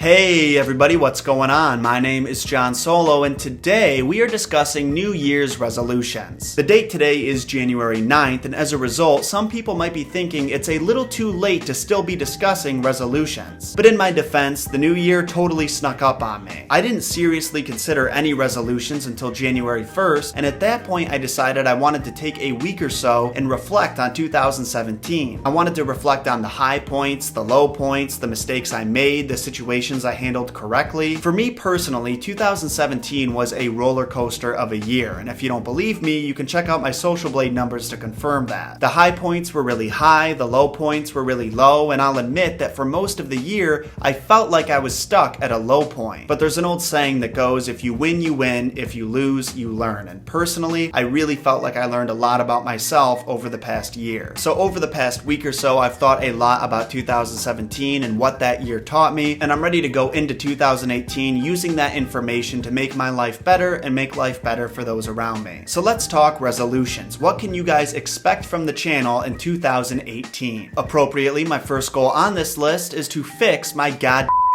Hey everybody, what's going on? My name is John Solo, and today we are discussing New Year's resolutions. The date today is January 9th, and as a result, some people might be thinking it's a little too late to still be discussing resolutions. But in my defense, the new year totally snuck up on me. I didn't seriously consider any resolutions until January 1st, and at that point I decided I wanted to take a week or so and reflect on 2017. I wanted to reflect on the high points, the low points, the mistakes I made, the situations I handled correctly. For me personally, 2017 was a roller coaster of a year, and if you don't believe me, you can check out my Social Blade numbers to confirm that. The high points were really high, the low points were really low, and I'll admit that for most of the year, I felt like I was stuck at a low point. But there's an old saying that goes, if you win, you win, if you lose, you learn. And personally, I really felt like I learned a lot about myself over the past year. So over the past week or so, I've thought a lot about 2017 and what that year taught me, and I'm ready to go into 2018 using that information to make my life better and make life better for those around me. So let's talk resolutions. What can you guys expect from the channel in 2018? Appropriately, my first goal on this list is to fix my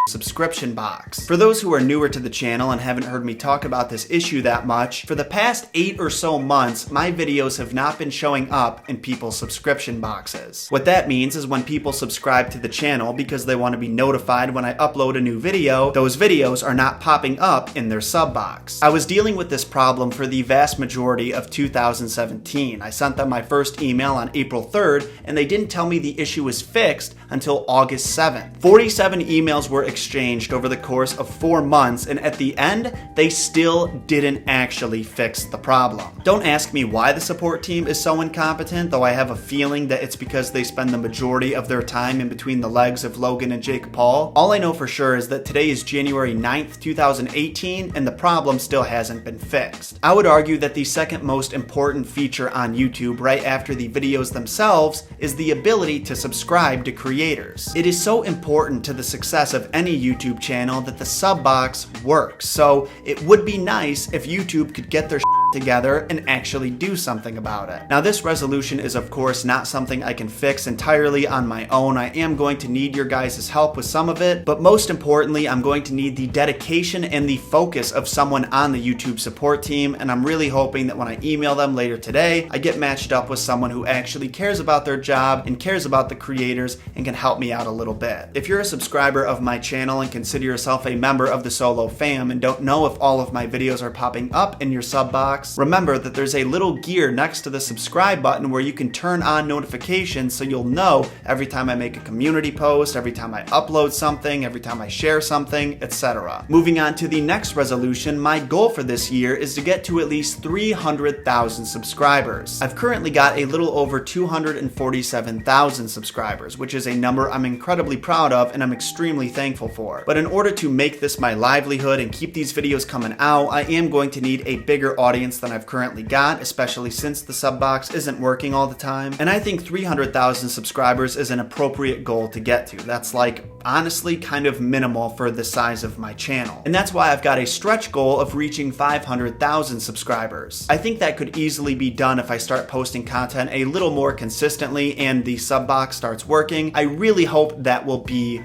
subscription box. For those who are newer to the channel and haven't heard me talk about this issue that much, for the past 8 or so months, my videos have not been showing up in people's subscription boxes. What that means is when people subscribe to the channel because they want to be notified when I upload a new video, those videos are not popping up in their sub box. I was dealing with this problem for the vast majority of 2017. I sent them my first email on April 3rd, and they didn't tell me the issue was fixed until August 7th. 47 emails were exchanged over the course of 4 months, and at the end, they still didn't actually fix the problem. Don't ask me why the support team is so incompetent, though I have a feeling that it's because they spend the majority of their time in between the legs of Logan and Jake Paul. All I know for sure is that today is January 9th, 2018, and the problem still hasn't been fixed. I would argue that the second most important feature on YouTube, right after the videos themselves, is the ability to subscribe to creators. It is so important to the success of any YouTube channel that the sub box works, so it would be nice if YouTube could get their together and actually do something about it. Now, this resolution is of course not something I can fix entirely on my own. I am going to need your guys' help with some of it, but most importantly, I'm going to need the dedication and the focus of someone on the YouTube support team, and I'm really hoping that when I email them later today, I get matched up with someone who actually cares about their job and cares about the creators and can help me out a little bit. If you're a subscriber of my channel and consider yourself a member of the Solo fam and don't know if all of my videos are popping up in your sub box, remember that there's a little gear next to the subscribe button where you can turn on notifications so you'll know every time I make a community post, every time I upload something, every time I share something, etc. Moving on to the next resolution, my goal for this year is to get to at least 300,000 subscribers. I've currently got a little over 247,000 subscribers, which is a number I'm incredibly proud of and I'm extremely thankful for. But in order to make this my livelihood and keep these videos coming out, I am going to need a bigger audience than I've currently got, especially since the sub box isn't working all the time. And I think 300,000 subscribers is an appropriate goal to get to. That's like honestly kind of minimal for the size of my channel. And that's why I've got a stretch goal of reaching 500,000 subscribers. I think that could easily be done if I start posting content a little more consistently and the sub box starts working. I really hope that will be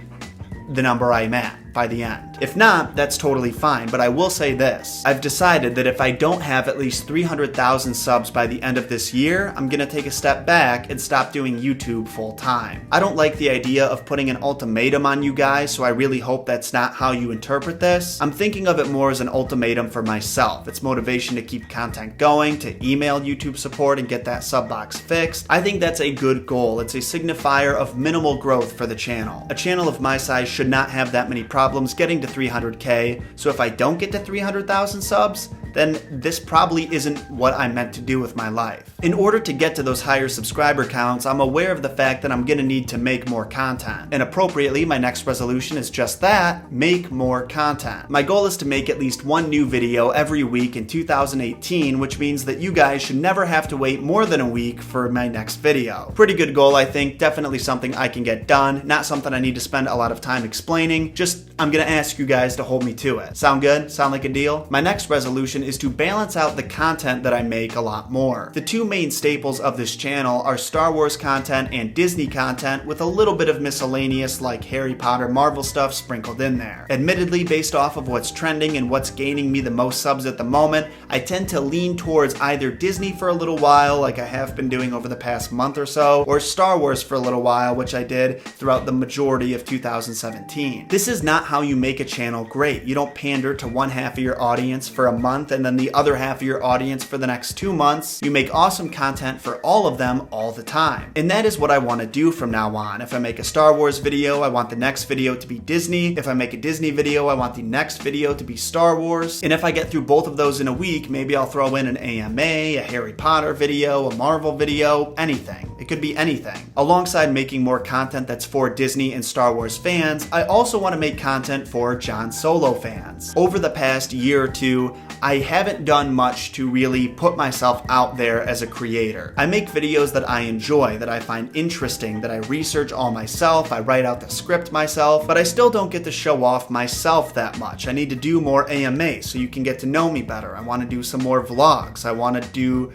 the number I'm at by the end. If not, that's totally fine, but I will say this. I've decided that if I don't have at least 300,000 subs by the end of this year, I'm gonna take a step back and stop doing YouTube full time. I don't like the idea of putting an ultimatum on you guys, so I really hope that's not how you interpret this. I'm thinking of it more as an ultimatum for myself. It's motivation to keep content going, to email YouTube support and get that sub box fixed. I think that's a good goal. It's a signifier of minimal growth for the channel. A channel of my size should not have that many problems getting to 300K, so if I don't get to 300,000 subs, then this probably isn't what I'm meant to do with my life. In order to get to those higher subscriber counts, I'm aware of the fact that I'm gonna need to make more content. And appropriately, my next resolution is just that, make more content. My goal is to make at least one new video every week in 2018, which means that you guys should never have to wait more than a week for my next video. Pretty good goal, I think. Definitely something I can get done. Not something I need to spend a lot of time explaining. Just I'm gonna ask you guys to hold me to it. Sound good? Sound like a deal? My next resolution is to balance out the content that I make a lot more. The two main staples of this channel are Star Wars content and Disney content, with a little bit of miscellaneous like Harry Potter, Marvel stuff sprinkled in there. Admittedly, based off of what's trending and what's gaining me the most subs at the moment, I tend to lean towards either Disney for a little while, like I have been doing over the past month or so, or Star Wars for a little while, which I did throughout the majority of 2017. This is not how you make a channel great. You don't pander to one half of your audience for a month and then the other half of your audience for the next 2 months. You make awesome content for all of them all the time. And that is what I want to do from now on. If I make a Star Wars video, I want the next video to be Disney. If I make a Disney video, I want the next video to be Star Wars. And if I get through both of those in a week, maybe I'll throw in an AMA, a Harry Potter video, a Marvel video, anything. It could be anything. Alongside making more content that's for Disney and Star Wars fans, I also want to make content for Jon Solo fans. Over the past year or two, I haven't done much to really put myself out there as a creator. I make videos that I enjoy, that I find interesting, that I research all myself, I write out the script myself, but I still don't get to show off myself that much. I need to do more AMA so you can get to know me better. I want to do some more vlogs. I want to do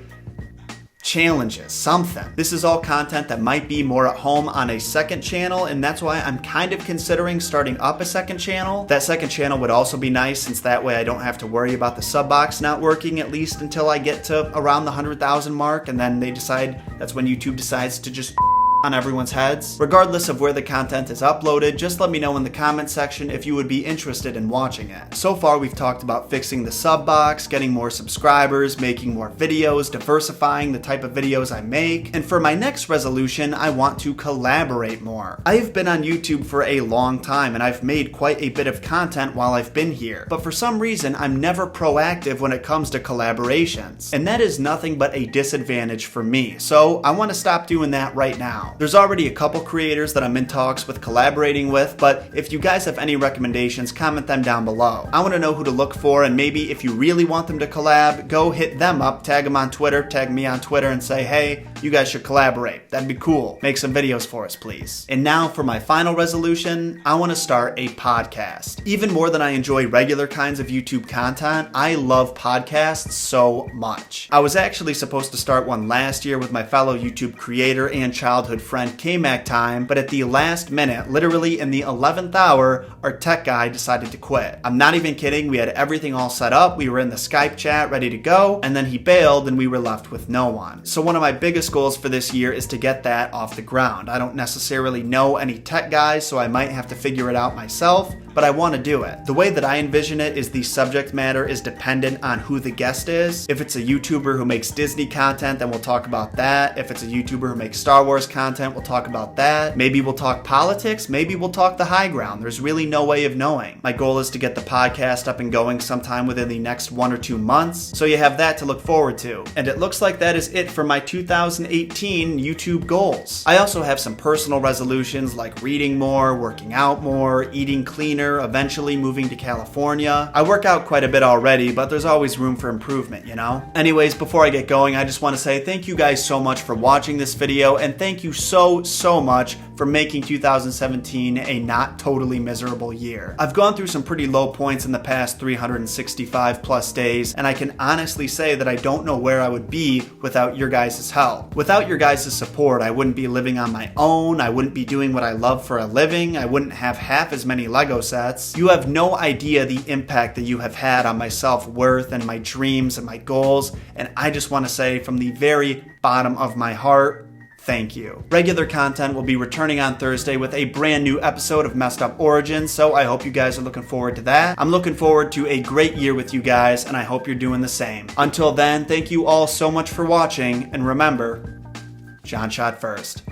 challenges, something. This is all content that might be more at home on a second channel, and that's why I'm kind of considering starting up a second channel. That second channel would also be nice, since that way I don't have to worry about the sub box not working, at least until I get to around the 100,000 mark, and then that's when YouTube decides to just on everyone's heads. Regardless of where the content is uploaded, just let me know in the comment section if you would be interested in watching it. So far, we've talked about fixing the sub box, getting more subscribers, making more videos, diversifying the type of videos I make, and for my next resolution, I want to collaborate more. I've been on YouTube for a long time, and I've made quite a bit of content while I've been here, but for some reason, I'm never proactive when it comes to collaborations, and that is nothing but a disadvantage for me, so I want to stop doing that right now. There's already a couple creators that I'm in talks with collaborating with, but if you guys have any recommendations, comment them down below. I want to know who to look for, and maybe if you really want them to collab, go hit them up, tag them on Twitter, tag me on Twitter, and say, hey, you guys should collaborate. That'd be cool. Make some videos for us, please. And now for my final resolution, I want to start a podcast. Even more than I enjoy regular kinds of YouTube content, I love podcasts so much. I was actually supposed to start one last year with my fellow YouTube creator and childhood friend K-Mac Time, but at the last minute, literally in the 11th hour, our tech guy decided to quit. I'm not even kidding, we had everything all set up, we were in the Skype chat ready to go, and then he bailed and we were left with no one. So one of my biggest goals for this year is to get that off the ground. I don't necessarily know any tech guys, so I might have to figure it out myself, but I want to do it. The way that I envision it is the subject matter is dependent on who the guest is. If it's a YouTuber who makes Disney content, then we'll talk about that. If it's a YouTuber who makes Star Wars content, we'll talk about that. Maybe we'll talk politics, maybe we'll talk the high ground. There's really no way of knowing. My goal is to get the podcast up and going sometime within the next 1 or 2 months, so you have that to look forward to. And it looks like that is it for my 2018 YouTube goals. I also have some personal resolutions like reading more, working out more, eating cleaner, eventually moving to California. I work out quite a bit already, but there's always room for improvement, you know? Anyways, before I get going, I just want to say thank you guys so much for watching this video, and thank you so much for making 2017 a not totally miserable year. I've gone through some pretty low points in the past 365 plus days, and I can honestly say that I don't know where I would be without your guys' help. Without your guys' support, I wouldn't be living on my own, I wouldn't be doing what I love for a living, I wouldn't have half as many Lego sets. You have no idea the impact that you have had on my self-worth and my dreams and my goals, and I just want to say from the very bottom of my heart, thank you. Regular content will be returning on Thursday with a brand new episode of Messed Up Origins, so I hope you guys are looking forward to that. I'm looking forward to a great year with you guys, and I hope you're doing the same. Until then, thank you all so much for watching, and remember, John shot first.